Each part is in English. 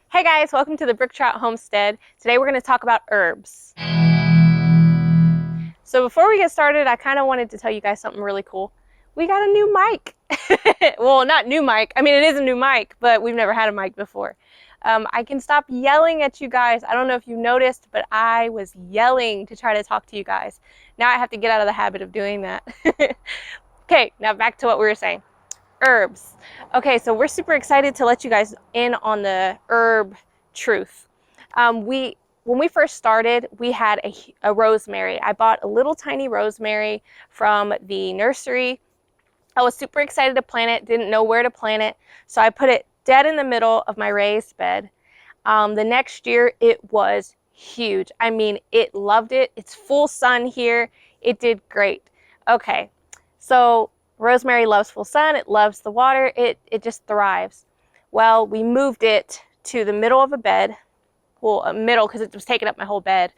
Hey guys, welcome to the Brook Trout Homestead. Today we're going to talk about herbs. So before we get started, I kind of wanted to tell you guys something really cool. We got a new mic. Well, not new mic. I mean, it is a new mic, but we've never had a mic before. I can stop yelling at you guys. I don't know if you noticed, but I was yelling to try to talk to you guys. Now I have to get out of the habit of doing that. Okay, now back to what we were saying. Herbs. Okay, so we're super excited to let you guys in on the herb truth. When we first started, we had a rosemary. I bought a little tiny rosemary from the nursery. I was super excited to plant it, didn't know where to plant it, so I put it dead in the middle of my raised bed. The next year, it was huge. I mean, it loved it. It's full sun here. It did great. Okay, so rosemary loves full sun, it loves the water, it just thrives. Well, we moved it to the middle of a bed, well, a middle because it was taking up my whole bed,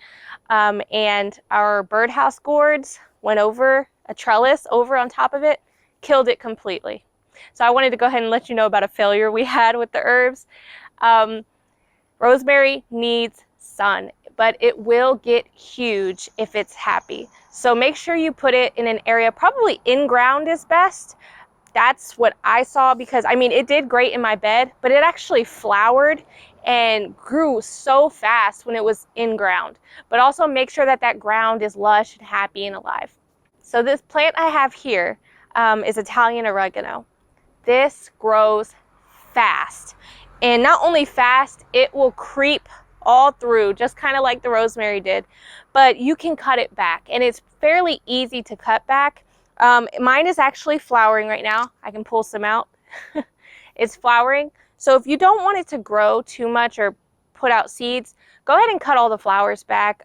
and our birdhouse gourds went over a trellis over on top of it, killed it completely. So I wanted to go ahead and let you know about a failure we had with the herbs. Rosemary needs sun, but it will get huge if it's happy. So make sure you put it in an area, probably in ground is best. That's what I saw because, I mean, it did great in my bed, but it actually flowered and grew so fast when it was in ground. But also make sure that that ground is lush and happy and alive. So this plant I have here is Italian oregano. This grows fast. And not only fast, it will creep all through, just kind of like the rosemary did, but you can cut it back and it's fairly easy to cut back. Mine is actually flowering right now. I can pull some out. It's flowering. So if you don't want it to grow too much or put out seeds, go ahead and cut all the flowers back.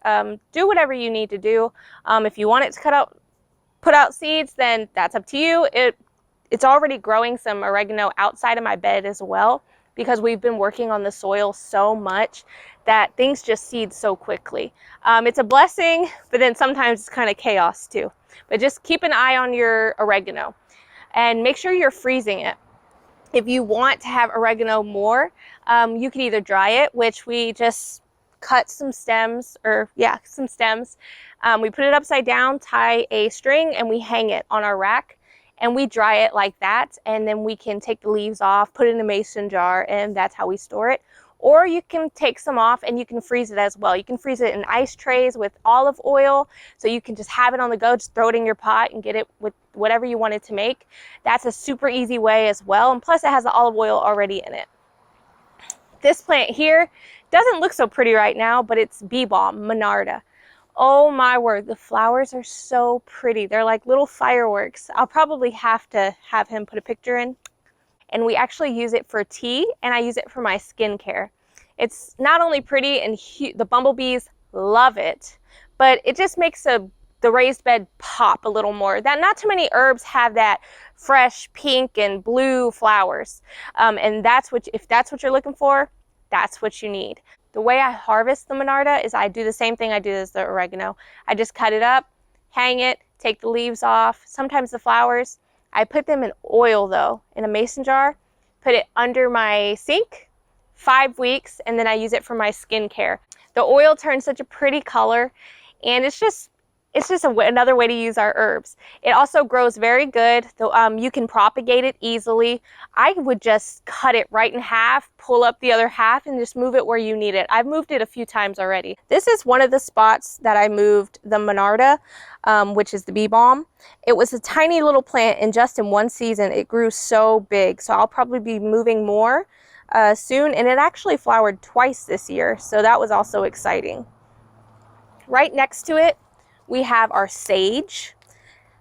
Do whatever you need to do. If you want it to put out seeds, then that's up to you. It's already growing some oregano outside of my bed as well, because we've been working on the soil so much that things just seed so quickly. It's a blessing, but then sometimes it's kind of chaos too. But just keep an eye on your oregano and make sure you're freezing it. If you want to have oregano more, you can either dry it, which we just cut some stems, some stems. We put it upside down, tie a string, and we hang it on our rack. And we dry it like that, and then we can take the leaves off, put it in a mason jar, and that's how we store it. Or you can take some off and you can freeze it as well. You can freeze it in ice trays with olive oil, so you can just have it on the go, just throw it in your pot and get it with whatever you want it to make. That's a super easy way as well, and plus it has the olive oil already in it. This plant here doesn't look so pretty right now, but it's Balm Monarda. Oh my word, the flowers are so pretty. They're like little fireworks. I'll probably have to have him put a picture in. And we actually use it for tea, and I use it for my skincare. It's not only pretty, and the bumblebees love it, but it just makes the raised bed pop a little more. That not too many herbs have that fresh pink and blue flowers. And if that's what you're looking for, that's what you need. The way I harvest the Monarda is I do the same thing I do as the oregano. I just cut it up, hang it, take the leaves off, sometimes the flowers. I put them in oil though, in a mason jar, put it under my sink, 5 weeks, and then I use it for my skincare. The oil turns such a pretty color, and it's just another way to use our herbs. It also grows very good. You can propagate it easily. I would just cut it right in half, pull up the other half, and just move it where you need it. I've moved it a few times already. This is one of the spots that I moved the Monarda, which is the bee balm. It was a tiny little plant, and just in one season, it grew so big. So I'll probably be moving more soon, and it actually flowered twice this year. So that was also exciting. Right next to it, we have our sage.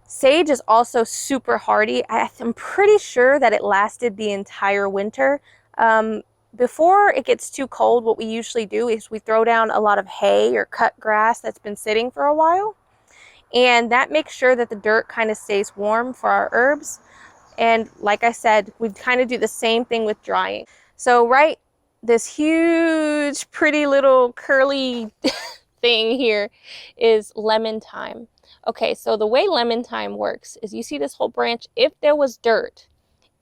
Sage is also super hardy. I'm pretty sure that it lasted the entire winter. Before it gets too cold, what we usually do is we throw down a lot of hay or cut grass that's been sitting for a while. And that makes sure that the dirt kind of stays warm for our herbs. And like I said, we kind of do the same thing with drying. So this huge, pretty little curly thing here is lemon thyme. Okay, so the way lemon thyme works is you see this whole branch. If there was dirt,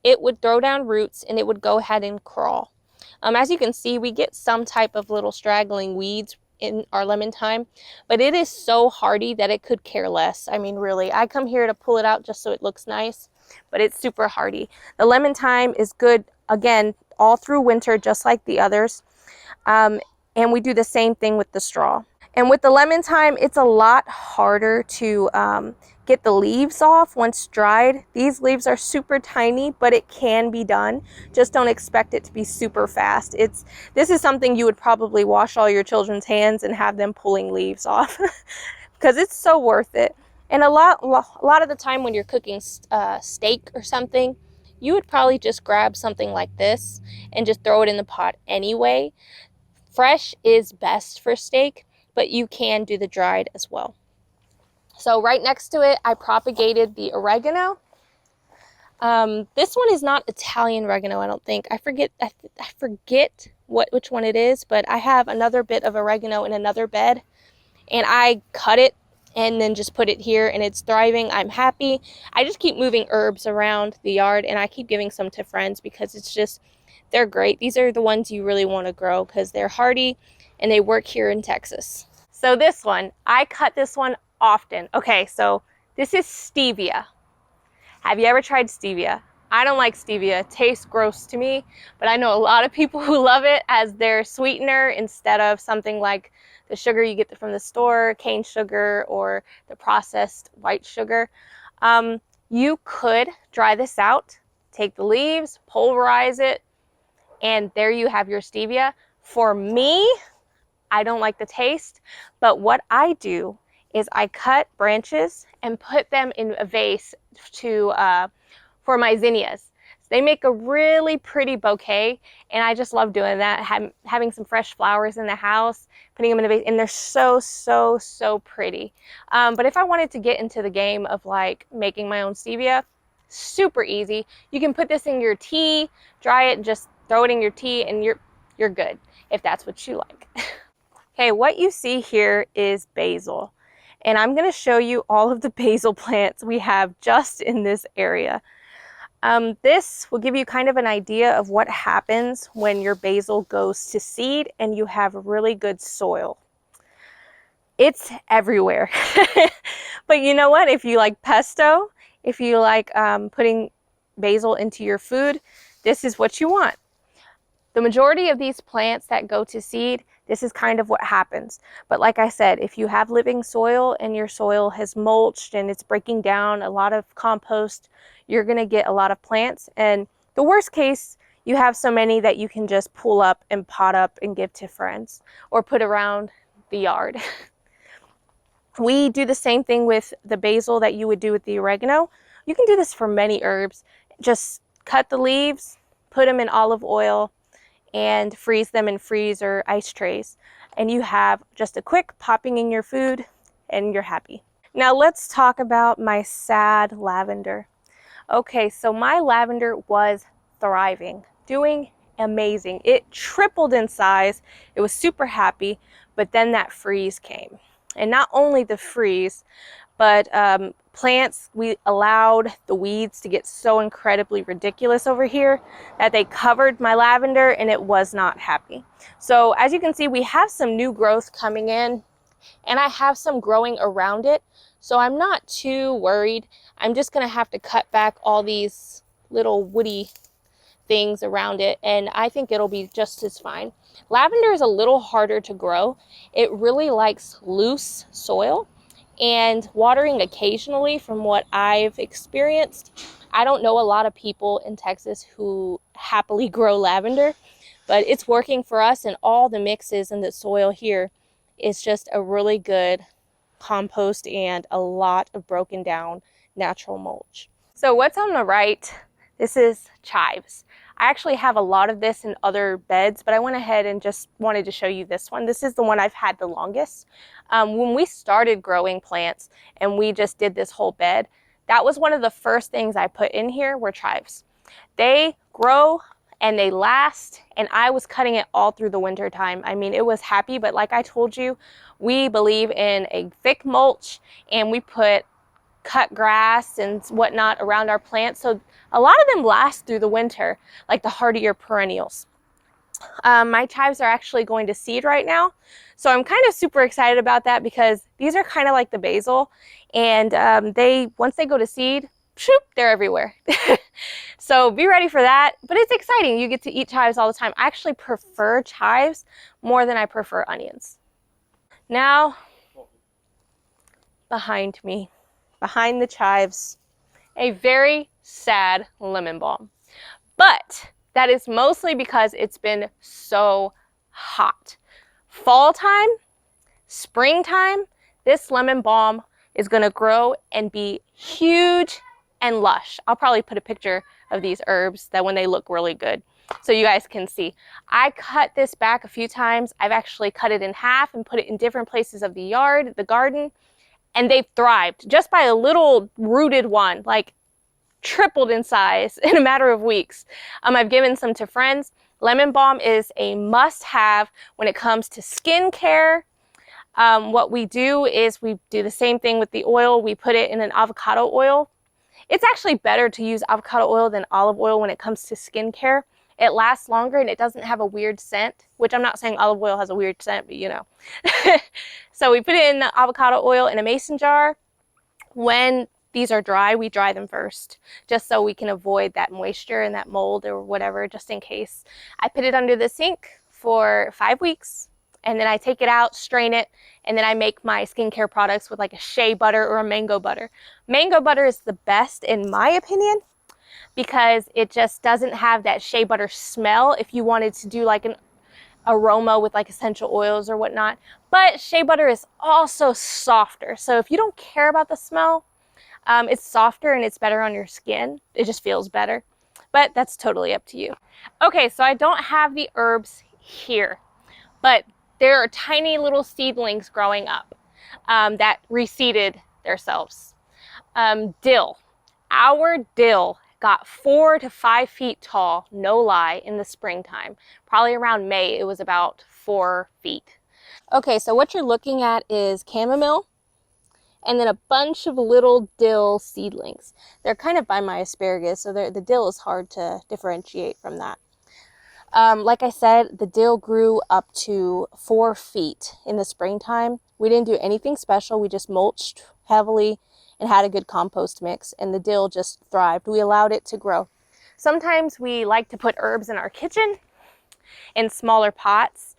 it would throw down roots and it would go ahead and crawl. As you can see, we get some type of little straggling weeds in our lemon thyme, but it is so hardy that it could care less. I mean, really, I come here to pull it out just so it looks nice, but it's super hardy. The lemon thyme is good, again, all through winter, just like the others. And we do the same thing with the straw. And with the lemon thyme, it's a lot harder to get the leaves off once dried. These leaves are super tiny, but it can be done. Just don't expect it to be super fast. This is something you would probably wash all your children's hands and have them pulling leaves off because it's so worth it. And a lot of the time when you're cooking steak or something, you would probably just grab something like this and just throw it in the pot anyway. Fresh is best for steak, but you can do the dried as well. So right next to it, I propagated the oregano. This one is not Italian oregano, I don't think. I forget which one it is, but I have another bit of oregano in another bed, and I cut it and then just put it here, and it's thriving. I'm happy. I just keep moving herbs around the yard, and I keep giving some to friends because they're great. These are the ones you really want to grow because they're hardy and they work here in Texas. So this one, I cut this one often. Okay, so this is stevia. Have you ever tried stevia? I don't like stevia. It tastes gross to me, but I know a lot of people who love it as their sweetener instead of something like the sugar you get from the store, cane sugar, or the processed white sugar. You could dry this out, take the leaves, pulverize it, and there you have your stevia. For me, I don't like the taste, but what I do is I cut branches and put them in a vase for my zinnias. They make a really pretty bouquet, and I just love doing that, having some fresh flowers in the house, putting them in a vase, and they're so, so, so pretty. But if I wanted to get into the game of like making my own stevia, super easy. You can put this in your tea, dry it, and just throw it in your tea, and you're good if that's what you like. Okay, what you see here is basil, and I'm going to show you all of the basil plants we have just in this area. This will give you kind of an idea of what happens when your basil goes to seed and you have really good soil. It's everywhere. But you know what? If you like pesto, if you like putting basil into your food, this is what you want. The majority of these plants that go to seed, this is kind of what happens. But like I said, if you have living soil and your soil has mulched and it's breaking down a lot of compost, you're going to get a lot of plants. And the worst case, you have so many that you can just pull up and pot up and give to friends or put around the yard. We do the same thing with the basil that you would do with the oregano. You can do this for many herbs. Just cut the leaves, put them in olive oil, and freeze them in freeze or ice trays. And you have just a quick popping in your food and you're happy. Now let's talk about my sad lavender. Okay, so my lavender was thriving, doing amazing. It tripled in size. It was super happy, but then that freeze came. And not only the freeze, but plants, we allowed the weeds to get so incredibly ridiculous over here that they covered my lavender and it was not happy. So as you can see, we have some new growth coming in and I have some growing around it. So I'm not too worried. I'm just gonna have to cut back all these little woody things around it and I think it'll be just as fine. Lavender is a little harder to grow. It really likes loose soil and watering occasionally from what I've experienced. I don't know a lot of people in Texas who happily grow lavender, but it's working for us and all the mixes in the soil here is just a really good compost and a lot of broken down natural mulch. So what's on the right, this is chives. I actually have a lot of this in other beds, but I went ahead and just wanted to show you this one. This is the one I've had the longest. When we started growing plants and we just did this whole bed, that was one of the first things I put in here were chives. They grow and they last, and I was cutting it all through the winter time. I mean, it was happy, but like I told you, we believe in a thick mulch and we put cut grass and whatnot around our plants. So a lot of them last through the winter, like the hardier perennials. My chives are actually going to seed right now. So I'm kind of super excited about that because these are kind of like the basil, and once they go to seed, shoop, they're everywhere. So be ready for that, but it's exciting. You get to eat chives all the time. I actually prefer chives more than I prefer onions. Now, behind me, behind the chives, a very sad lemon balm. But that is mostly because it's been so hot. Fall time, springtime, this lemon balm is gonna grow and be huge and lush. I'll probably put a picture of these herbs that when they look really good so you guys can see. I cut this back a few times. I've actually cut it in half and put it in different places of the yard, the garden, and they've thrived just by a little rooted one, like tripled in size in a matter of weeks. I've given some to friends. Lemon balm is a must-have when it comes to skincare. What we do is we do the same thing with the oil. We put it in an avocado oil. It's actually better to use avocado oil than olive oil when it comes to skincare. It lasts longer and it doesn't have a weird scent, which I'm not saying olive oil has a weird scent, but you know. So we put it in the avocado oil in a mason jar. When these are dry, we dry them first, just so we can avoid that moisture and that mold or whatever, just in case. I put it under the sink for 5 weeks, and then I take it out, strain it, and then I make my skincare products with like a shea butter or a mango butter. Mango butter is the best in my opinion because it just doesn't have that shea butter smell if you wanted to do like an aroma with like essential oils or whatnot. But shea butter is also softer, so if you don't care about the smell, it's softer and it's better on your skin. It just feels better, but that's totally up to you. Okay, so I don't have the herbs here, but there are tiny little seedlings growing up that reseeded themselves. Dill. Our dill got 4 to 5 feet tall, no lie, in the springtime. Probably around May, it was about 4 feet. Okay, so what you're looking at is chamomile, and then a bunch of little dill seedlings. They're kind of by my asparagus, so the dill is hard to differentiate from that. Like I said, the dill grew up to 4 feet in the springtime. We didn't do anything special. We just mulched heavily and had a good compost mix, and the dill just thrived. We allowed it to grow. Sometimes we like to put herbs in our kitchen in smaller pots.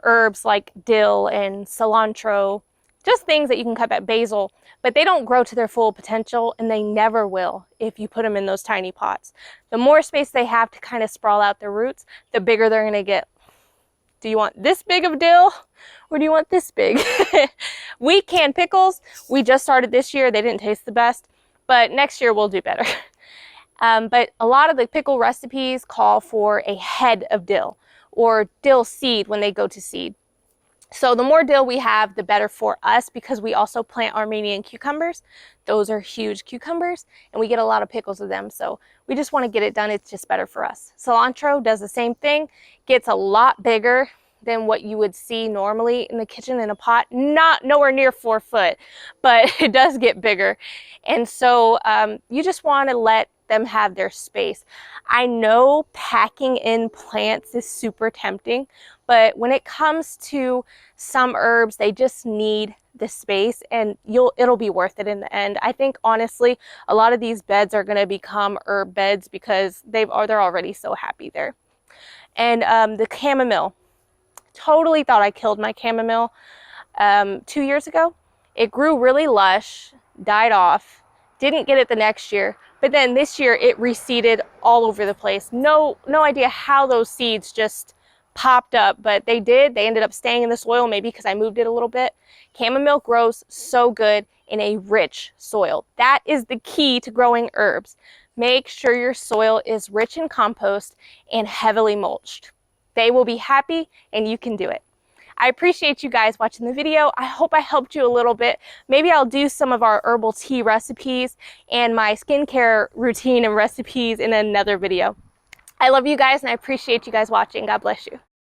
Herbs like dill and cilantro, just things that you can cut back, basil, but they don't grow to their full potential, and they never will if you put them in those tiny pots. The more space they have to kind of sprawl out their roots, the bigger they're gonna get. Do you want this big of dill, or do you want this big? We can pickles. We just started this year. They didn't taste the best, but next year we'll do better. But a lot of the pickle recipes call for a head of dill or dill seed when they go to seed. So the more dill we have, the better for us, because we also plant Armenian cucumbers. Those are huge cucumbers, and we get a lot of pickles of them. So we just want to get it done. It's just better for us. Cilantro does the same thing, gets a lot bigger than what you would see normally in the kitchen in a pot. Not nowhere near 4 foot, but it does get bigger. And so you just want to let them have their space. I know packing in plants is super tempting, but when it comes to some herbs, they just need the space, and it'll be worth it in the end. I think honestly, a lot of these beds are going to become herb beds because they're already so happy there. And the chamomile, totally thought I killed my chamomile 2 years ago. It grew really lush, died off, didn't get it the next year, but then this year it reseeded all over the place. No idea how those seeds just popped up, but they did. They ended up staying in the soil, maybe because I moved it a little bit. Chamomile grows so good in a rich soil. That is the key to growing herbs. Make sure your soil is rich in compost and heavily mulched. They will be happy, and you can do it. I appreciate you guys watching the video. I hope I helped you a little bit. Maybe I'll do some of our herbal tea recipes and my skincare routine and recipes in another video. I love you guys, and I appreciate you guys watching. God bless you.